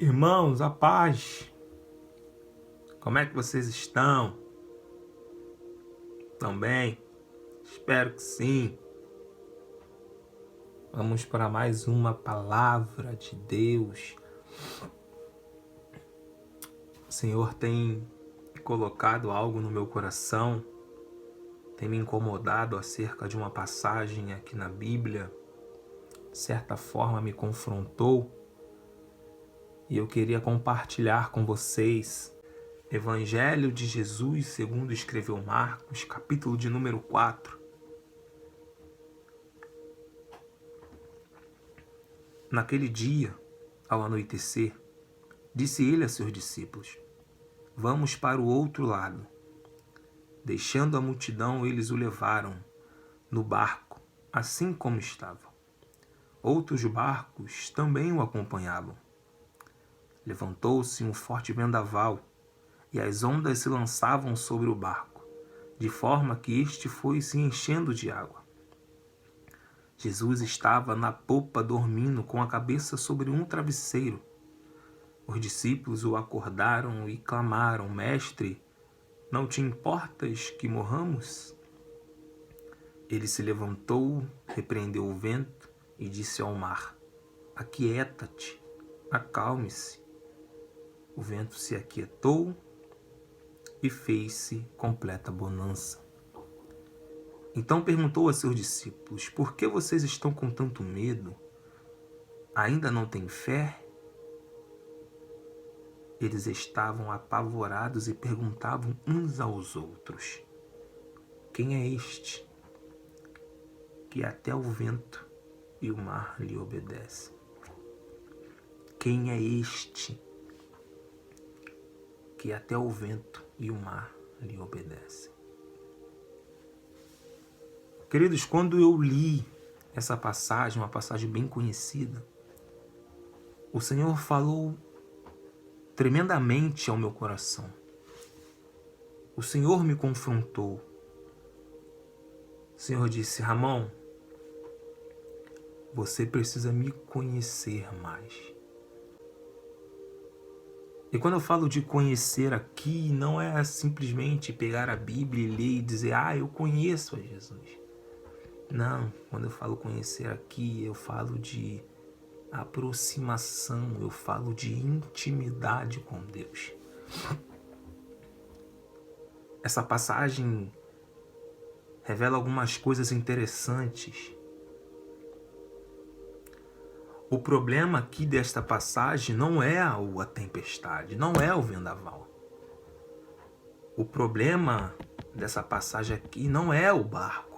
Irmãos, a paz. Como é que vocês estão? Estão bem? Espero que sim. Vamos para mais uma palavra de Deus. O Senhor tem colocado algo no meu coração, tem me incomodado acerca de uma passagem aqui na Bíblia. De certa forma me confrontou e eu queria compartilhar com vocês. Evangelho de Jesus, segundo escreveu Marcos, capítulo de número 4. Naquele dia, ao anoitecer, disse ele a seus discípulos: Vamos para o outro lado. Deixando a multidão, eles o levaram no barco, assim como estava. Outros barcos também o acompanhavam. Levantou-se um forte vendaval, e as ondas se lançavam sobre o barco, de forma que este foi se enchendo de água. Jesus estava na popa dormindo com a cabeça sobre um travesseiro. Os discípulos o acordaram e clamaram: Mestre, não te importas que morramos? Ele se levantou, repreendeu o vento e disse ao mar: Aquieta-te, acalme-se. O vento se aquietou e fez-se completa bonança. Então perguntou a seus discípulos: Por que vocês estão com tanto medo? Ainda não têm fé? Eles estavam apavorados e perguntavam uns aos outros: Quem é este que até o vento e o mar lhe obedecem? Quem é este que até o vento e o mar lhe obedecem? Queridos, quando eu li essa passagem, uma passagem bem conhecida, o Senhor falou tremendamente ao meu coração. O Senhor me confrontou. O Senhor disse: Ramon, você precisa me conhecer mais. E quando eu falo de conhecer aqui, não é simplesmente pegar a Bíblia e ler e dizer: eu conheço a Jesus. Não, quando eu falo conhecer aqui, eu falo de aproximação, eu falo de intimidade com Deus. Essa passagem revela algumas coisas interessantes. O problema aqui desta passagem não é a tempestade, não é o vendaval. O problema dessa passagem aqui não é o barco.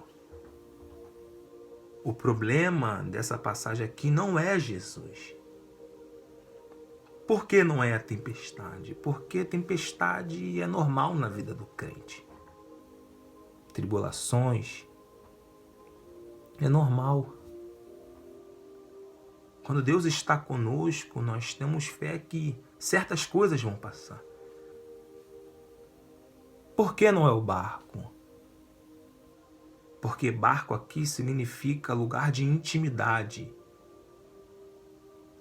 O problema dessa passagem aqui não é Jesus. Por que não é a tempestade? Porque tempestade é normal na vida do crente. Tribulações é normal. Quando Deus está conosco, nós temos fé que certas coisas vão passar. Por que não é o barco? Porque barco aqui significa lugar de intimidade.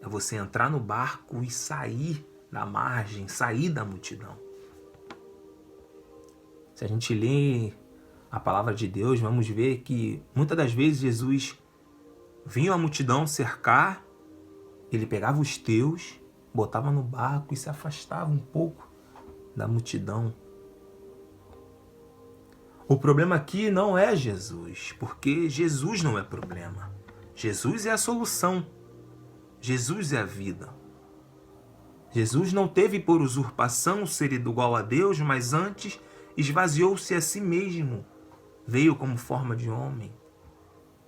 É você entrar no barco e sair da margem, sair da multidão. Se a gente lê a palavra de Deus, vamos ver que muitas das vezes Jesus vinha a multidão cercar, ele pegava os teus, botava no barco e se afastava um pouco da multidão. O problema aqui não é Jesus, porque Jesus não é problema. Jesus é a solução. Jesus é a vida. Jesus não teve por usurpação ser igual a Deus, mas antes esvaziou-se a si mesmo. Veio como forma de homem.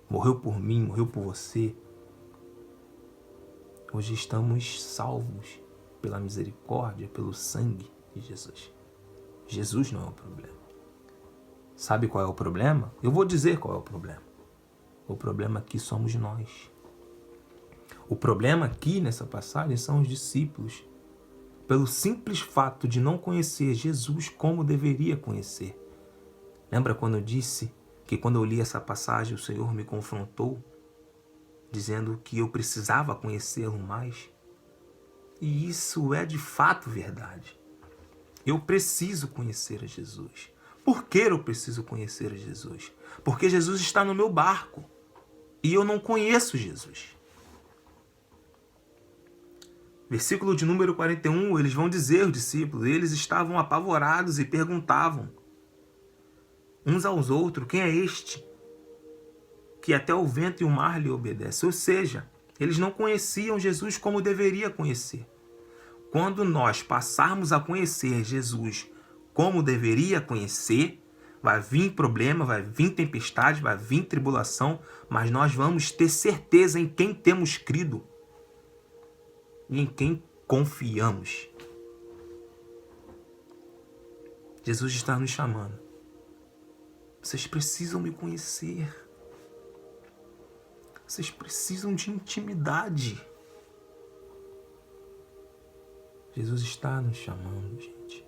Morreu por mim, morreu por você. Hoje estamos salvos pela misericórdia, pelo sangue de Jesus. Jesus não é o problema. Sabe qual é o problema? Eu vou dizer qual é o problema. O problema aqui somos nós. O problema aqui nessa passagem são os discípulos, pelo simples fato de não conhecer Jesus como deveria conhecer. Lembra quando eu disse que quando eu li essa passagem o Senhor me confrontou, dizendo que eu precisava conhecê-lo mais? E isso é de fato verdade. Eu preciso conhecer a Jesus. Por que eu preciso conhecer a Jesus? Porque Jesus está no meu barco e eu não conheço Jesus. Versículo de número 41, eles vão dizer, os discípulos, eles estavam apavorados e perguntavam uns aos outros, quem é este que até o vento e o mar lhe obedecem? Ou seja, eles não conheciam Jesus como deveria conhecer. Quando nós passarmos a conhecer Jesus como deveria conhecer, vai vir problema, vai vir tempestade, vai vir tribulação, mas nós vamos ter certeza em quem temos crido e em quem confiamos. Jesus está nos chamando. Vocês precisam me conhecer. Vocês precisam de intimidade. Jesus está nos chamando, gente.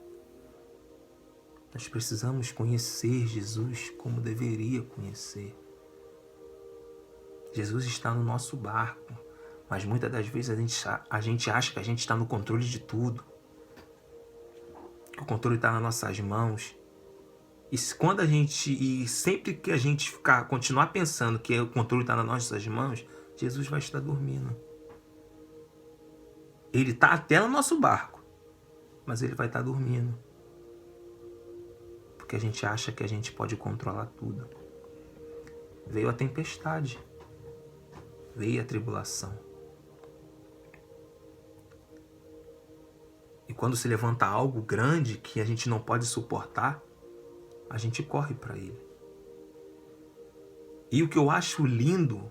Nós precisamos conhecer Jesus como deveria conhecer. Jesus está no nosso barco, mas muitas das vezes a gente acha que a gente está no controle de tudo. Que o controle está nas nossas mãos. E sempre que a gente continuar pensando que o controle está nas nossas mãos, Jesus vai estar dormindo. Ele está até no nosso barco, mas ele vai estar dormindo. Porque a gente acha que a gente pode controlar tudo. Veio a tempestade. Veio a tribulação. E quando se levanta algo grande que a gente não pode suportar, a gente corre para ele. E o que eu acho lindo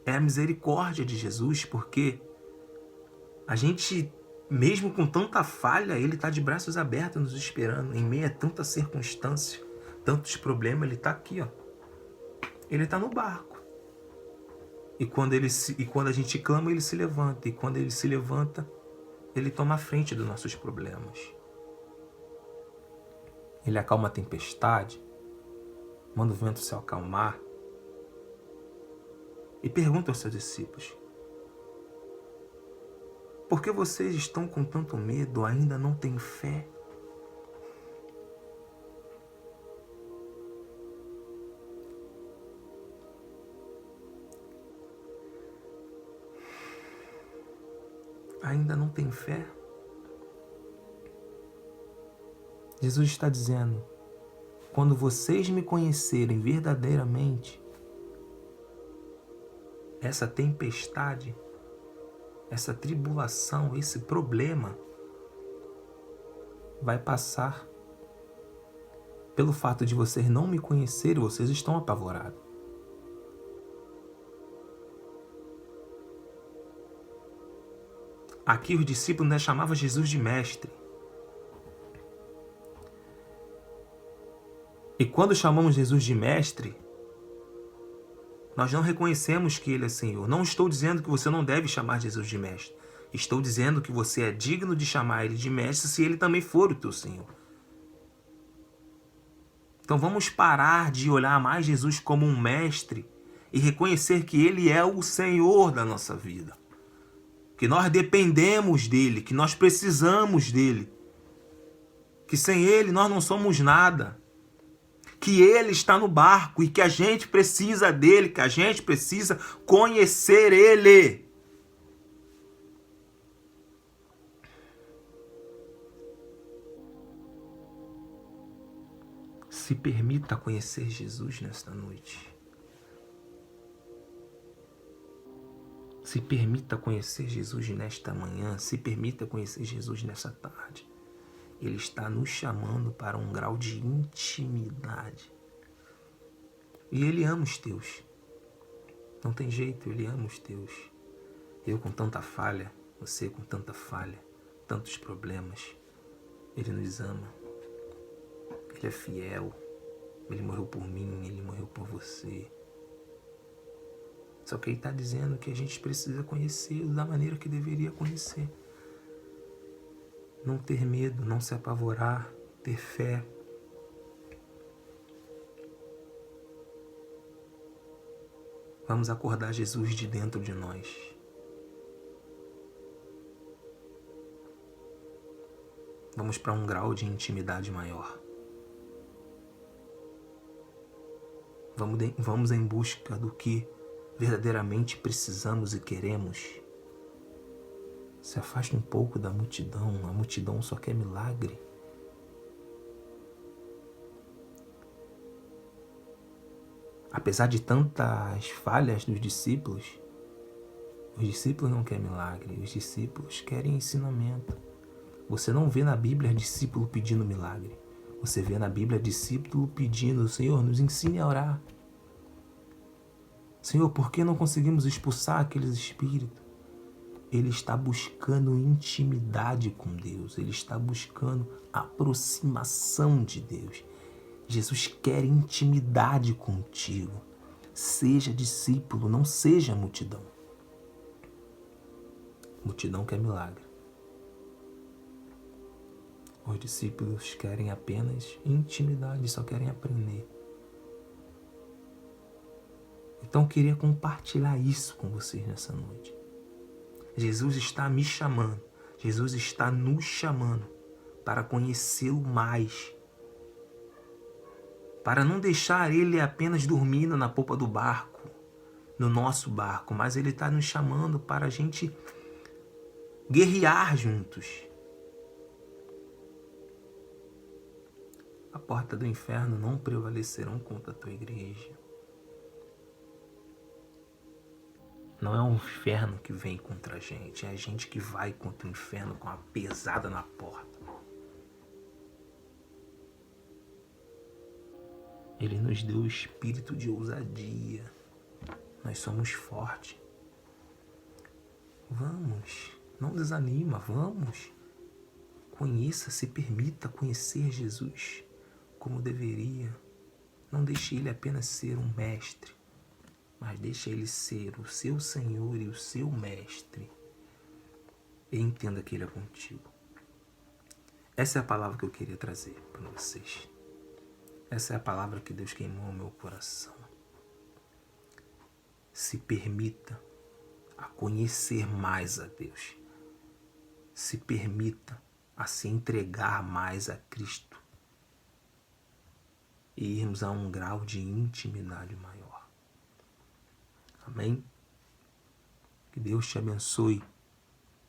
é a misericórdia de Jesus, porque a gente, mesmo com tanta falha, ele está de braços abertos nos esperando, em meio a tanta circunstância, tantos problemas, ele está aqui, ó. Ele está no barco. E quando a gente clama, ele se levanta. E quando ele se levanta, ele toma a frente dos nossos problemas. Ele acalma a tempestade, manda o vento se acalmar e pergunta aos seus discípulos: por que vocês estão com tanto medo, ainda não têm fé? Ainda não tem fé? Jesus está dizendo: quando vocês me conhecerem verdadeiramente, essa tempestade, essa tribulação, esse problema vai passar. Pelo fato de vocês não me conhecerem, vocês estão apavorados. Aqui os discípulos chamavam Jesus de mestre. E quando chamamos Jesus de mestre, nós não reconhecemos que ele é Senhor. Não estou dizendo que você não deve chamar Jesus de mestre. Estou dizendo que você é digno de chamar ele de mestre se ele também for o teu Senhor. Então vamos parar de olhar mais Jesus como um mestre e reconhecer que ele é o Senhor da nossa vida. Que nós dependemos dele, que nós precisamos dele. Que sem ele nós não somos nada. Que ele está no barco e que a gente precisa dele, que a gente precisa conhecer ele. Se permita conhecer Jesus nesta noite. Se permita conhecer Jesus nesta manhã. Se permita conhecer Jesus nesta tarde. Ele está nos chamando para um grau de intimidade. E ele ama os teus. Não tem jeito, ele ama os teus. Eu com tanta falha, você com tanta falha, tantos problemas. Ele nos ama. Ele é fiel. Ele morreu por mim, ele morreu por você. Só que ele está dizendo que a gente precisa conhecê-lo da maneira que deveria conhecer. Não ter medo, não se apavorar, ter fé. Vamos acordar Jesus de dentro de nós. Vamos para um grau de intimidade maior. Vamos em busca do que verdadeiramente precisamos e queremos. Se afaste um pouco da multidão. A multidão só quer milagre. Apesar de tantas falhas dos discípulos, os discípulos não querem milagre, os discípulos querem ensinamento. Você não vê na Bíblia discípulo pedindo milagre. Você vê na Bíblia discípulo pedindo: Senhor, nos ensine a orar. Senhor, por que não conseguimos expulsar aqueles espíritos? Ele está buscando intimidade com Deus. Ele está buscando aproximação de Deus. Jesus quer intimidade contigo. Seja discípulo, não seja multidão. Multidão quer milagre. Os discípulos querem apenas intimidade, só querem aprender. Então eu queria compartilhar isso com vocês nessa noite. Jesus está me chamando, Jesus está nos chamando para conhecê-lo mais. Para não deixar ele apenas dormindo na popa do barco, no nosso barco, mas ele está nos chamando para a gente guerrear juntos. A porta do inferno não prevalecerão contra a tua igreja. Não é o inferno que vem contra a gente, é a gente que vai contra o inferno com a pesada na porta. Ele nos deu o espírito de ousadia. Nós somos fortes. Vamos, não desanima, vamos. Conheça, se permita conhecer Jesus como deveria. Não deixe ele apenas ser um mestre, mas deixe ele ser o seu Senhor e o seu mestre. E entenda que ele é contigo. Essa é a palavra que eu queria trazer para vocês. Essa é a palavra que Deus queimou no meu coração. Se permita a conhecer mais a Deus. Se permita a se entregar mais a Cristo. E irmos a um grau de intimidade maior. Amém? Que Deus te abençoe.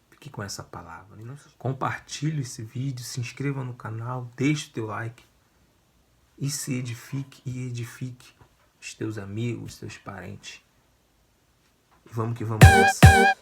Fique com essa palavra. Compartilhe esse vídeo, se inscreva no canal, deixe o teu like. E se edifique os teus amigos, os teus parentes. E vamos que vamos nessa.